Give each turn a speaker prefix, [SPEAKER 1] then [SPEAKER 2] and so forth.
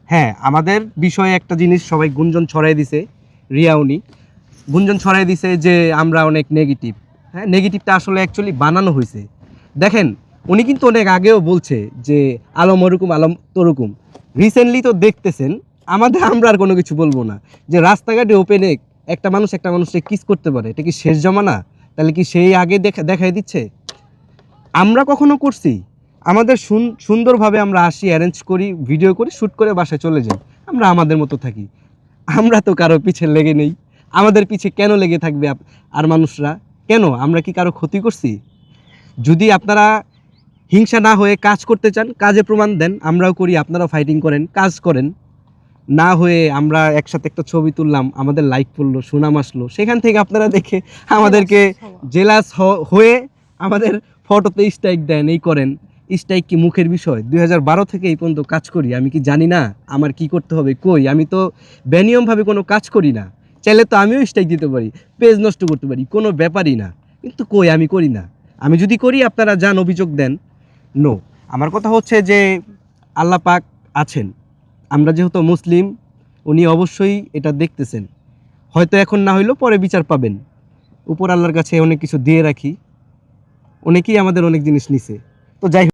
[SPEAKER 1] হ্যাঁ, আমাদের বিষয়ে একটা জিনিস সবাই গুঞ্জন ছড়াই দিছে, রিয়া উনি গুঞ্জন ছড়াই দিছে যে আমরা অনেক নেগেটিভ। হ্যাঁ, নেগেটিভটা আসলে অ্যাকচুয়ালি বানানো হয়েছে। দেখেন, উনি কিন্তু অনেক আগেও বলছে যে আলম ওরকম আলম তরকম। রিসেন্টলি তো দেখতেছেন, আমরা আর কোনো কিছু বলবো না যে রাস্তাঘাটে ওপেনে একটা মানুষ একটা মানুষকে কিস করতে পারে, এটা কি শেষ জমানা? তাহলে কি সেই আগে দেখাই দিচ্ছে? আমরা কখনো করছি? আমাদের সুন্দরভাবে আমরা আসি, অ্যারেঞ্জ করি, ভিডিও করি, শ্যুট করে বাসায় চলে যাই। আমরা আমাদের মতো থাকি। আমরা তো কারো পিছে লেগে নেই। আমাদের পিছে কেন লেগে থাকবে আর মানুষরা? কেন? আমরা কি কারো ক্ষতি করছি? যদি আপনারা হিংসা না হয়ে কাজ করতে চান, কাজে প্রমাণ দেন। আমরাও করি, আপনারাও ফাইটিং করেন, কাজ করেন। না হয়ে আমরা একসাথে একটা ছবি তুললাম, আমাদের লাইক পড়লো, সুনাম আসলো, সেখান থেকে আপনারা দেখে আমাদেরকে জেলাস হয়ে আমাদের ফটোতে স্ট্রাইক দেন, এই করেন। স্ট্রাইক কি মুখের বিষয়? 2012 থেকে এই পর্যন্ত কাজ করি, আমি কি জানি না আমার কি করতে হবে? কই, আমি তো বেনিয়মভাবে কোনো কাজ করি না। চাইলে তো আমিও স্ট্রাইক দিতে পারি, পেজ নষ্ট করতে পারি, কোনো ব্যাপারই না। কিন্তু কই, আমি করি না। আমি যদি করি, আপনারা যান অভিযোগ দেন। নো, আমার কথা হচ্ছে যে আল্লাহ পাক আছেন, আমরা যেহেতু মুসলিম, উনি অবশ্যই এটা দেখতেছেন। হয়তো এখন না হইলেও পরে বিচার পাবেন। উপর আল্লাহর কাছে অনেক কিছু দিয়ে রাখি, অনেকেই আমাদের অনেক জিনিস নিছে। তো যাই